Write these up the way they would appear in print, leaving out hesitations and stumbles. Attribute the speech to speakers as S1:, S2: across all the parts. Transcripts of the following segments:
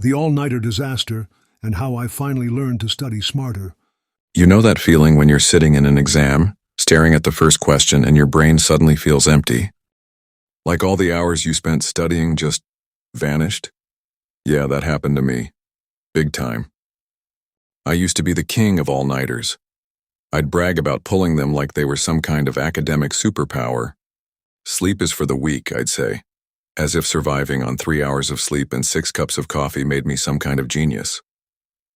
S1: The all-nighter disaster, and how I finally learned to study smarter.
S2: You know that feeling when you're sitting in an exam, staring at the first question, and your brain suddenly feels empty? Like all the hours you spent studying just vanished? Yeah, that happened to me. Big time. I used to be the king of all-nighters. I'd brag about pulling them like they were some kind of academic superpower. Sleep is for the weak, I'd say, as if surviving on 3 hours of sleep and 6 cups of coffee made me some kind of genius.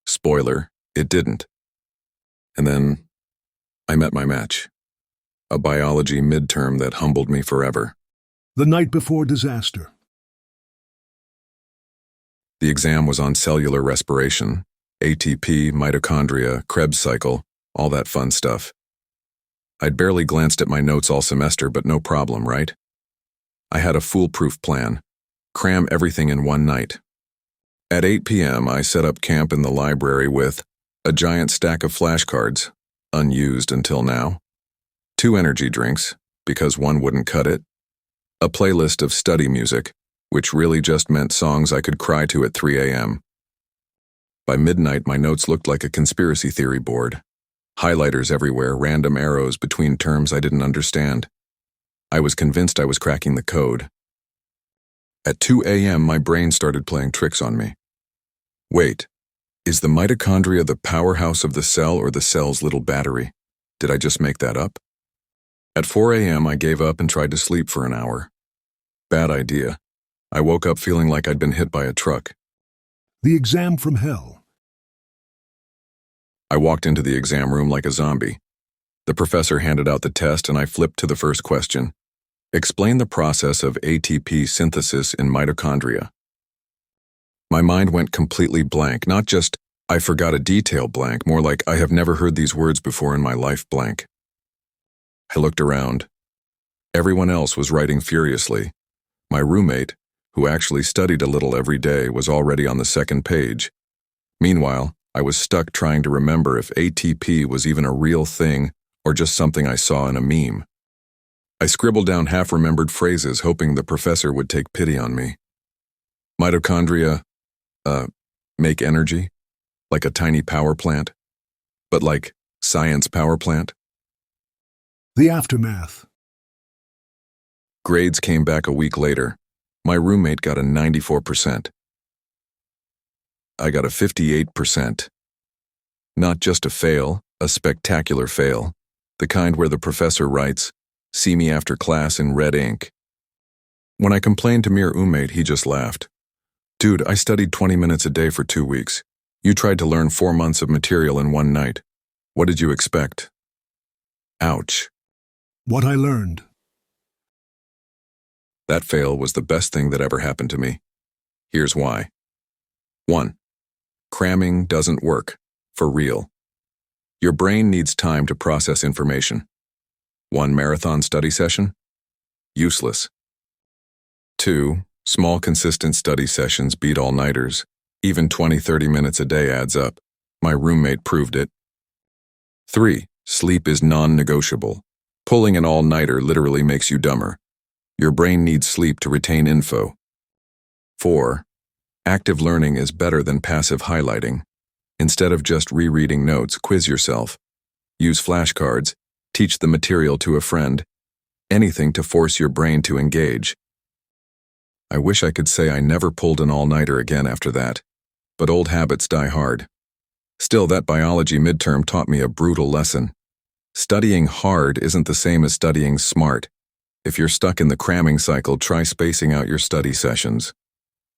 S2: Spoiler, it didn't. And then I met my match. A biology midterm that humbled me forever.
S1: The night before disaster.
S2: The exam was on cellular respiration, ATP, mitochondria, Krebs cycle, all that fun stuff. I'd barely glanced at my notes all semester, but no problem, right? I had a foolproof plan. Cram everything in one night. At 8 p.m., I set up camp in the library with a giant stack of flashcards, unused until now, 2 energy drinks, because one wouldn't cut it, a playlist of study music, which really just meant songs I could cry to at 3 a.m. By midnight, my notes looked like a conspiracy theory board. Highlighters everywhere, random arrows between terms I didn't understand. I was convinced I was cracking the code. At 2 a.m., my brain started playing tricks on me. Wait, is the mitochondria the powerhouse of the cell or the cell's little battery? Did I just make that up? At 4 a.m., I gave up and tried to sleep for an hour. Bad idea. I woke up feeling like I'd been hit by a truck.
S1: The exam from hell.
S2: I walked into the exam room like a zombie. The professor handed out the test and I flipped to the first question. Explain the process of ATP synthesis in mitochondria. My mind went completely blank, not just, I forgot a detail blank, more like I have never heard these words before in my life blank. I looked around. Everyone else was writing furiously. My roommate, who actually studied a little every day, was already on the second page. Meanwhile, I was stuck trying to remember if ATP was even a real thing or just something I saw in a meme. I scribbled down half-remembered phrases, hoping the professor would take pity on me. Mitochondria, make energy, like a tiny power plant, but like science power plant.
S1: The aftermath.
S2: Grades came back a week later. My roommate got a 94%. I got a 58%. Not just a fail, a spectacular fail. The kind where the professor writes, "See me after class" in red ink. When I complained to Mir Ummate, he just laughed. Dude, I studied 20 minutes a day for 2 weeks. You tried to learn 4 months of material in one night. What did you expect? Ouch.
S1: What I learned.
S2: That fail was the best thing that ever happened to me. Here's why. 1. Cramming doesn't work. For real. Your brain needs time to process information. 1 marathon study session? Useless. 2. Small consistent study sessions beat all-nighters. Even 20-30 minutes a day adds up. My roommate proved it. 3. Sleep is non-negotiable. Pulling an all-nighter literally makes you dumber. Your brain needs sleep to retain info. 4. Active learning is better than passive highlighting. Instead of just rereading notes, quiz yourself. Use flashcards. Teach the material to a friend. Anything to force your brain to engage. I wish I could say I never pulled an all-nighter again after that. But old habits die hard. Still, that biology midterm taught me a brutal lesson. Studying hard isn't the same as studying smart. If you're stuck in the cramming cycle, try spacing out your study sessions.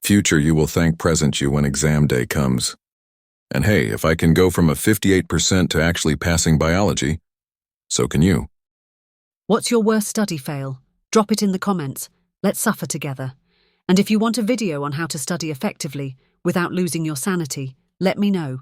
S2: Future you will thank present you when exam day comes. And hey, if I can go from a 58% to actually passing biology, so can you.
S3: What's your worst study fail? Drop it in the comments. Let's suffer together. And if you want a video on how to study effectively without losing your sanity, let me know.